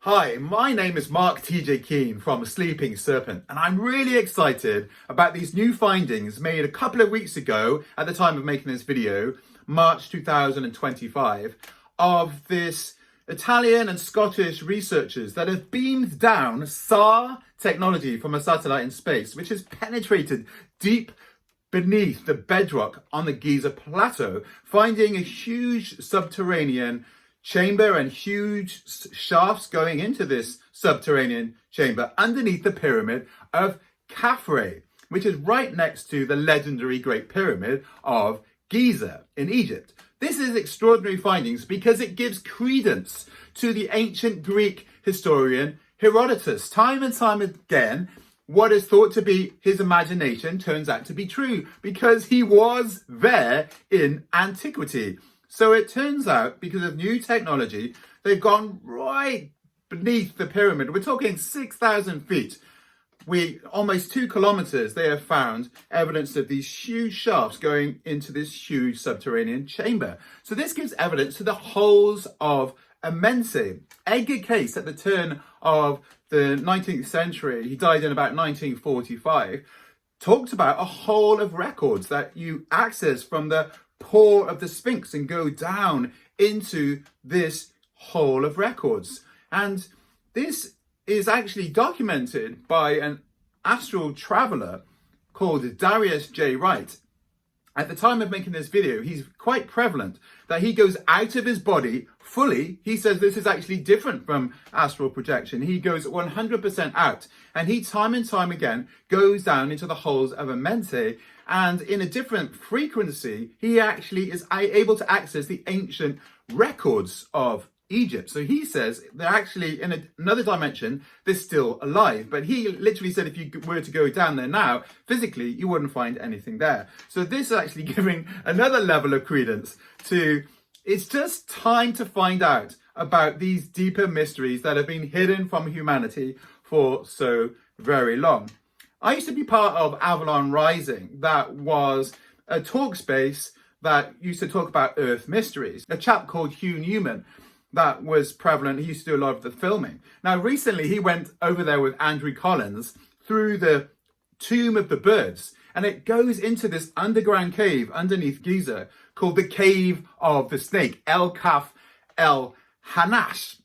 Hi, my name is T.J Keane from Sleeping Serpent, and I'm really excited about these new findings made a couple of weeks ago at the time of making this video, March 2025, of this Italian and Scottish researchers that have beamed down SAR technology from a satellite in space, which has penetrated deep beneath the bedrock on the Giza plateau, finding a huge subterranean chamber and huge shafts going into this subterranean chamber underneath the Pyramid of Khafre, which is right next to the legendary Great Pyramid of Giza in Egypt. This is extraordinary findings because it gives credence to the ancient Greek historian Herodotus. Time and time again, what is thought to be his imagination turns out to be true because he was there in antiquity. So it turns out, because of new technology, they've gone right beneath the pyramid. We're talking 6,000 feet. Almost 2 kilometers, they have found evidence of these huge shafts going into this huge subterranean chamber. So this gives evidence to the holes of Amense. Edgar Cayce, at the turn of the 19th century, he died in about 1945, talked about a hole of records that you access from the paw of the Sphinx and go down into this hole of records. And this is actually documented by an astral traveler called Darius J. Wright. At the time of making this video, he's quite prevalent that he goes out of his body fully. He says this is actually different from astral projection. He goes 100% out, and he time and time again goes down into the holes of Amense, and in a different frequency, he actually is able to access the ancient records of Egypt. So he says they're actually in another dimension, they're still alive. But he literally said if you were to go down there now, physically, you wouldn't find anything there. So this is actually giving another level of credence to, it's just time to find out about these deeper mysteries that have been hidden from humanity for so very long. I used to be part of Avalon Rising. That was a talk space that used to talk about Earth mysteries. A chap called Hugh Newman that was prevalent. He used to do a lot of the filming. Now, recently, he went over there with Andrew Collins through the Tomb of the Birds, and it goes into this underground cave underneath Giza called the Cave of the Snake, El Kaf El Hanash.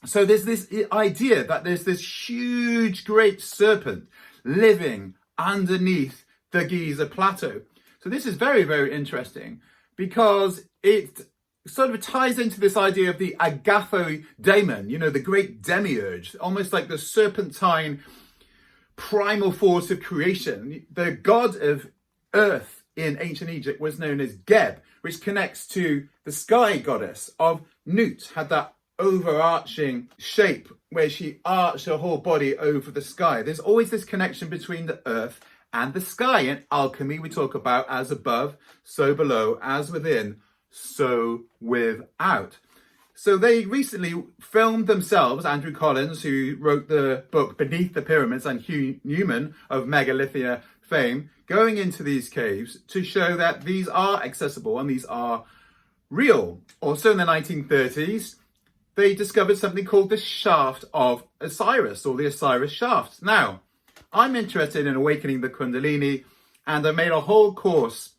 So there's this idea that there's this huge, great serpent living underneath the Giza plateau. So this is very, very interesting because it sort of ties into this idea of the agatho daemon, the great demiurge, almost like the serpentine primal force of creation. The god of earth in ancient Egypt was known as Geb, which connects to the sky goddess of Nut, had that overarching shape where she arched her whole body over the sky. There's always this connection between the earth and the sky. In alchemy, we talk about as above, so below, as within, so without. So they recently filmed themselves, Andrew Collins, who wrote the book Beneath the Pyramids, and Hugh Newman of Megalithia fame, going into these caves to show that these are accessible and these are real. Also in the 1930s, they discovered something called the shaft of Osiris, or the Osiris shaft. Now, I'm interested in awakening the Kundalini, and I made a whole course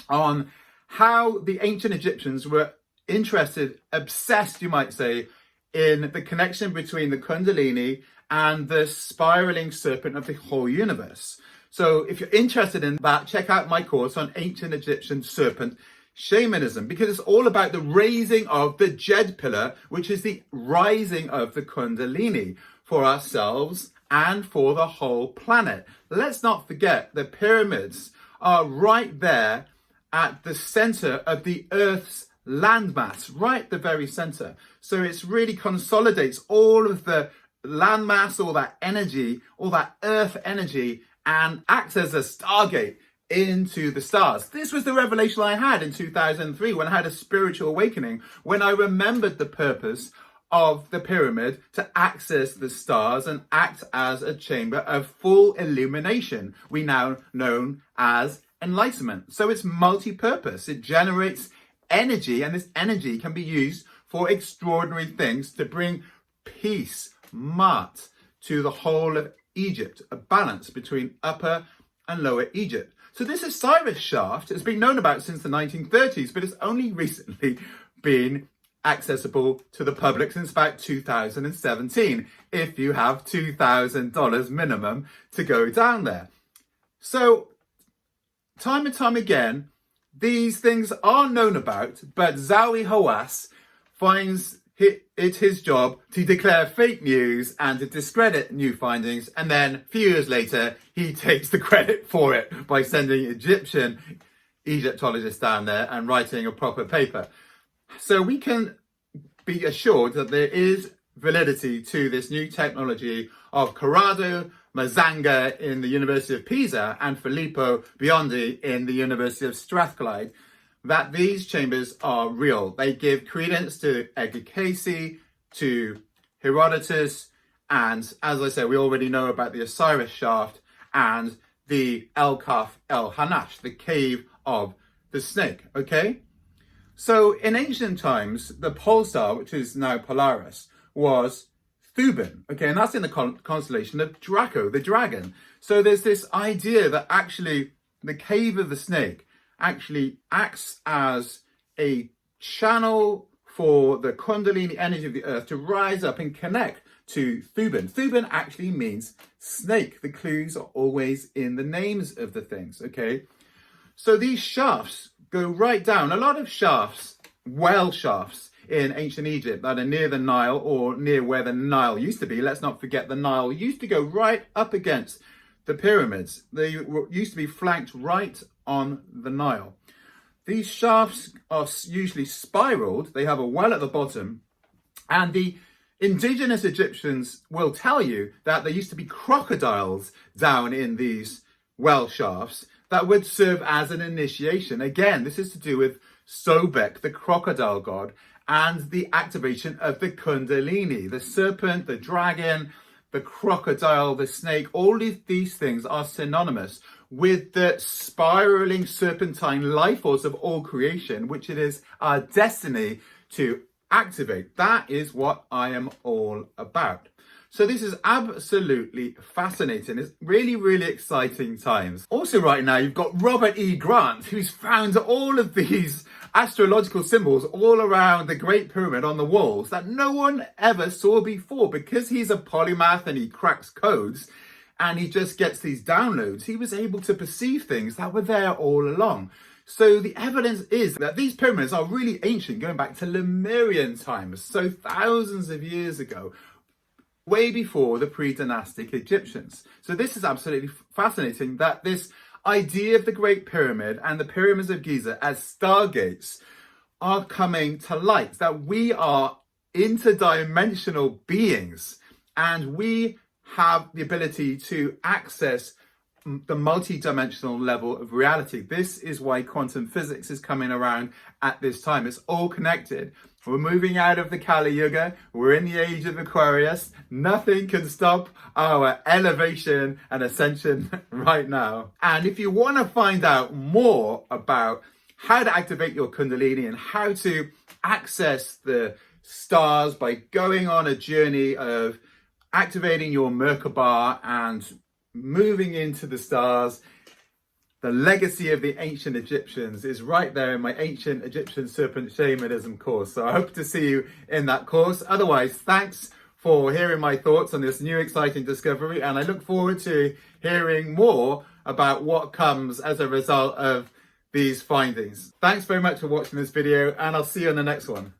on how the ancient Egyptians were interested, obsessed, you might say, in the connection between the Kundalini and the spiraling serpent of the whole universe. So if you're interested in that, check out my course on ancient Egyptian serpent shamanism, because it's all about the raising of the Jed pillar, which is the rising of the Kundalini for ourselves and for the whole planet. Let's not forget the pyramids are right there at the center of the Earth's landmass, right the very center. So it's really consolidates all of the landmass, all that energy, all that Earth energy, and acts as a stargate into the stars. This was the revelation I had in 2003 when I had a spiritual awakening, when I remembered the purpose of the pyramid to access the stars and act as a chamber of full illumination, we now know as enlightenment. So it's multi-purpose. It generates energy, and this energy can be used for extraordinary things to bring peace, Ma'at, to the whole of Egypt, a balance between Upper and Lower Egypt. So this Osiris shaft has been known about since the 1930s, but it's only recently been accessible to the public since about 2017, if you have $2,000 minimum to go down there. So time and time again, these things are known about, but Zawi Hawass finds it his job to declare fake news and to discredit new findings, and then a few years later he takes the credit for it by sending Egyptian Egyptologists down there and writing a proper paper. So we can be assured that there is validity to this new technology of Corrado Mazzanga in the University of Pisa and Filippo Biondi in the University of Strathclyde, that these chambers are real. They give credence to Edgar Cayce, to Herodotus, and as I said, we already know about the Osiris shaft and the El Kaf El Hanash, the cave of the snake, okay? So in ancient times, the pole star, which is now Polaris, was Thuban, okay? And that's in the constellation of Draco, the dragon. So there's this idea that actually the cave of the snake actually acts as a channel for the Kundalini energy of the earth to rise up and connect to Thuban. Thuban actually means snake. The clues are always in the names of the things, okay? So these shafts go right down. A lot of shafts, well shafts in ancient Egypt that are near the Nile or near where the Nile used to be. Let's not forget the Nile used to go right up against the pyramids. They used to be flanked right on the Nile. These shafts are usually spiraled. They have a well at the bottom, and the indigenous Egyptians will tell you that there used to be crocodiles down in these well shafts that would serve as an initiation. Again, this is to do with Sobek, the crocodile god, and the activation of the Kundalini, the serpent, the dragon, the crocodile, the snake. All of these things are synonymous with the spiraling serpentine life force of all creation, which it is our destiny to activate. That is what I am all about. So this is absolutely fascinating. It's really, really exciting times. Also right now, you've got Robert E. Grant, who's found all of these astrological symbols all around the Great Pyramid on the walls that no one ever saw before. Because he's a polymath and he cracks codes and he just gets these downloads, he was able to perceive things that were there all along. So the evidence is that these pyramids are really ancient, going back to Lemurian times, so thousands of years ago, way before the pre-dynastic Egyptians. So this is absolutely fascinating, that this idea of the Great Pyramid and the pyramids of Giza as stargates are coming to light, that we are interdimensional beings and we have the ability to access the multi-dimensional level of reality. This is why quantum physics is coming around at this time. It's all connected. We're moving out of the Kali Yuga. We're in the age of Aquarius. Nothing can stop our elevation and ascension right now. And if you want to find out more about how to activate your Kundalini and how to access the stars by going on a journey of activating your Merkaba and moving into the stars, the legacy of the ancient Egyptians is right there in my ancient Egyptian serpent shamanism course. So I hope to see you in that course. Otherwise, thanks for hearing my thoughts on this new exciting discovery. And I look forward to hearing more about what comes as a result of these findings. Thanks very much for watching this video, and I'll see you on the next one.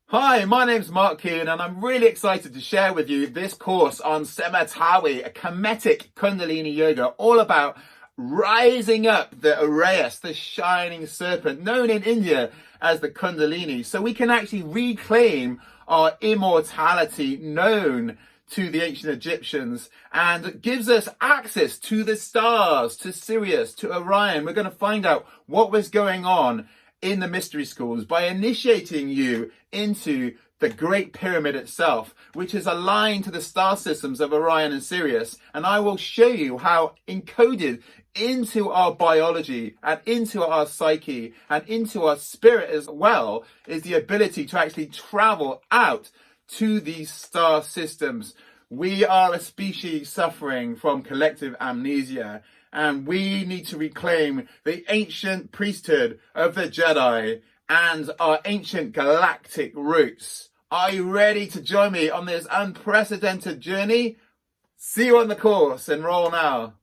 Hi, my name's Mark Keane, and I'm really excited to share with you this course on Sematawi, a Kemetic Kundalini Yoga, all about rising up the Uraeus, the shining serpent, known in India as the Kundalini, so we can actually reclaim our immortality known to the ancient Egyptians, and gives us access to the stars, to Sirius, to Orion. We're going to find out what was going on in the mystery schools by initiating you into the Great Pyramid itself, which is aligned to the star systems of Orion and Sirius. And I will show you how encoded into our biology and into our psyche and into our spirit as well is the ability to actually travel out to these star systems. We are a species suffering from collective amnesia, and we need to reclaim the ancient priesthood of the Jedi and our ancient galactic roots. Are you ready to join me on this unprecedented journey? See you on the course. Enroll now.